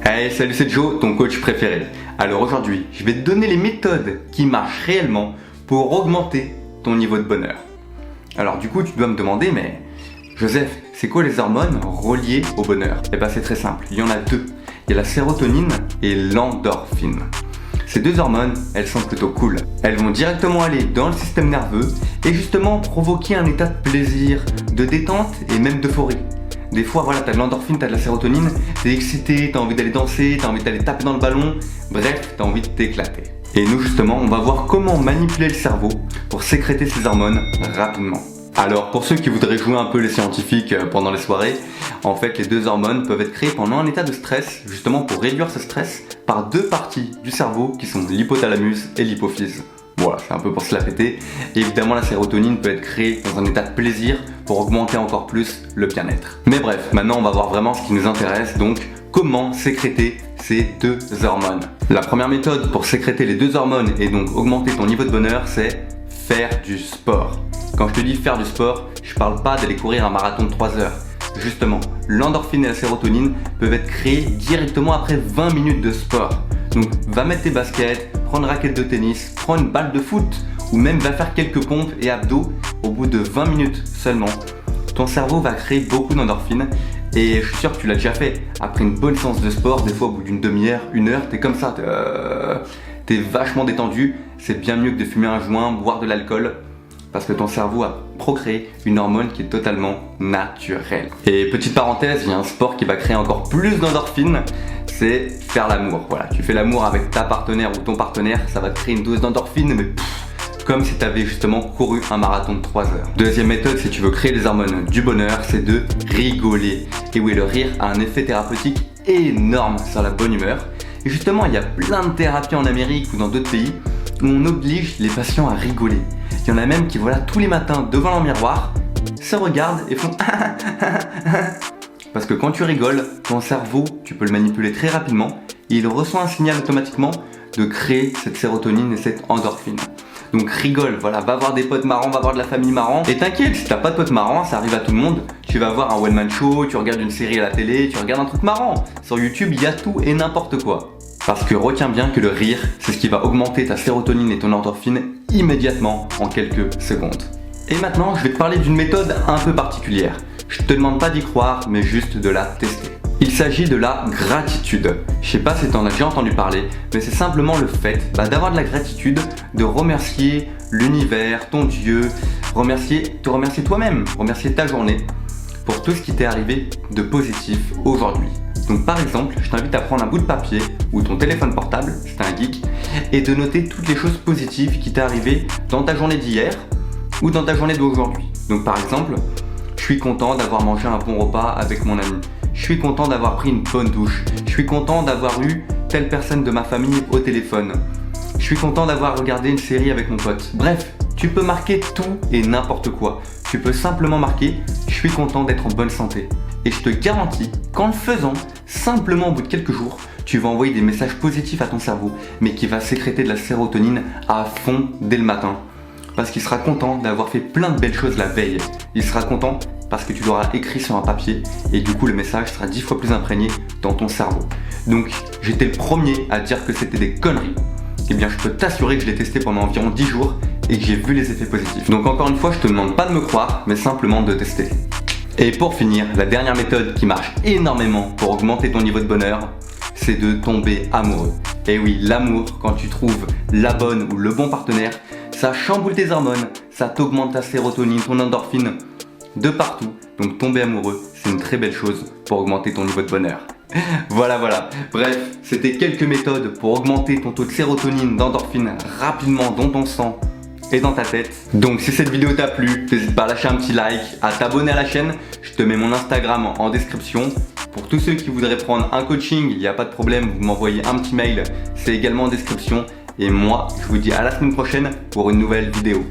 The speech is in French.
Hey, salut, c'est Joe, ton coach préféré. Alors aujourd'hui, je vais te donner les méthodes qui marchent réellement pour augmenter ton niveau de bonheur. Alors du coup, tu dois me demander, mais Joseph, c'est quoi les hormones reliées au bonheur? Eh ben c'est très simple, il y en a deux. Il y a la sérotonine et l'endorphine. Ces deux hormones, elles sont plutôt cool. Elles vont directement aller dans le système nerveux et justement provoquer un état de plaisir, de détente et même d'euphorie. Des fois, voilà, t'as de l'endorphine, t'as de la sérotonine, t'es excité, t'as envie d'aller danser, t'as envie d'aller taper dans le ballon, bref, t'as envie de t'éclater. Et nous justement, on va voir comment manipuler le cerveau pour sécréter ces hormones rapidement. Alors pour ceux qui voudraient jouer un peu les scientifiques pendant les soirées, en fait les deux hormones peuvent être créées pendant un état de stress, justement pour réduire ce stress, par deux parties du cerveau qui sont l'hypothalamus et l'hypophyse. Voilà, c'est un peu pour se la péter. Et évidemment la sérotonine peut être créée dans un état de plaisir pour augmenter encore plus le bien-être. Mais bref, maintenant on va voir vraiment ce qui nous intéresse, donc comment sécréter ces deux hormones. La première méthode pour sécréter les deux hormones et donc augmenter ton niveau de bonheur, c'est faire du sport. Quand je te dis faire du sport, je parle pas d'aller courir un marathon de 3 heures. Justement, l'endorphine et la sérotonine peuvent être créées directement après 20 minutes de sport. Donc va mettre tes baskets, prends une raquette de tennis, prends une balle de foot ou même va faire quelques pompes et abdos au bout de 20 minutes seulement. Ton cerveau va créer beaucoup d'endorphine et je suis sûr que tu l'as déjà fait. Après une bonne séance de sport, des fois au bout d'une demi-heure, une heure, t'es comme ça, t'es vachement détendu. C'est bien mieux que de fumer un joint, boire de l'alcool, parce que ton cerveau a procréé une hormone qui est totalement naturelle. Et petite parenthèse, il y a un sport qui va créer encore plus d'endorphine, c'est faire l'amour. Voilà, tu fais l'amour avec ta partenaire ou ton partenaire, ça va te créer une dose d'endorphine, mais comme si tu avais justement couru un marathon de 3 heures. Deuxième méthode, si tu veux créer les hormones du bonheur, c'est de rigoler. Et oui, le rire a un effet thérapeutique énorme sur la bonne humeur. Et justement, il y a plein de thérapies en Amérique ou dans d'autres pays où on oblige les patients à rigoler. Il y en a même qui, voilà, tous les matins devant leur miroir, se regardent et font parce que quand tu rigoles, ton cerveau, tu peux le manipuler très rapidement et il reçoit un signal automatiquement de créer cette sérotonine et cette endorphine. Donc rigole, voilà, va voir des potes marrants, va voir de la famille marrante. Et t'inquiète, si t'as pas de potes marrants, ça arrive à tout le monde. Tu vas voir un one man show, tu regardes une série à la télé, tu regardes un truc marrant. Sur YouTube, il y a tout et n'importe quoi. Parce que retiens bien que le rire, c'est ce qui va augmenter ta sérotonine et ton endorphine immédiatement en quelques secondes. Et maintenant, je vais te parler d'une méthode un peu particulière. Je te demande pas d'y croire, mais juste de la tester. Il s'agit de la gratitude. Je sais pas si tu en as déjà entendu parler, mais c'est simplement le fait d'avoir de la gratitude, de remercier l'univers, ton Dieu, te remercier toi-même, remercier ta journée pour tout ce qui t'est arrivé de positif aujourd'hui. Donc par exemple, je t'invite à prendre un bout de papier ou ton téléphone portable, si t'es un geek, et de noter toutes les choses positives qui t'est arrivé dans ta journée d'hier ou dans ta journée d'aujourd'hui. Donc par exemple, je suis content d'avoir mangé un bon repas avec mon ami. Je suis content d'avoir pris une bonne douche. Je suis content d'avoir eu telle personne de ma famille au téléphone. Je suis content d'avoir regardé une série avec mon pote. Bref, tu peux marquer tout et n'importe quoi. Tu peux simplement marquer « Je suis content d'être en bonne santé ». Et je te garantis qu'en le faisant, simplement au bout de quelques jours, tu vas envoyer des messages positifs à ton cerveau, mais qui va sécréter de la sérotonine à fond dès le matin. Parce qu'il sera content d'avoir fait plein de belles choses la veille. Il sera content parce que tu l'auras écrit sur un papier et du coup le message sera 10 fois plus imprégné dans ton cerveau. Donc j'étais le premier à dire que c'était des conneries. Et bien je peux t'assurer que je l'ai testé pendant environ 10 jours et que j'ai vu les effets positifs. Donc encore une fois, je te demande pas de me croire, mais simplement de tester. Et pour finir, la dernière méthode qui marche énormément pour augmenter ton niveau de bonheur, c'est de tomber amoureux. Et oui, l'amour, quand tu trouves la bonne ou le bon partenaire, ça chamboule tes hormones, ça t'augmente ta sérotonine, ton endorphine, de partout. Donc tomber amoureux, c'est une très belle chose pour augmenter ton niveau de bonheur. Voilà. Bref, c'était quelques méthodes pour augmenter ton taux de sérotonine, d'endorphine rapidement dans ton sang et dans ta tête. Donc si cette vidéo t'a plu, n'hésite pas à lâcher un petit like, à t'abonner à la chaîne. Je te mets mon Instagram en description. Pour tous ceux qui voudraient prendre un coaching, il n'y a pas de problème, vous m'envoyez un petit mail, c'est également en description. Et moi, je vous dis à la semaine prochaine pour une nouvelle vidéo.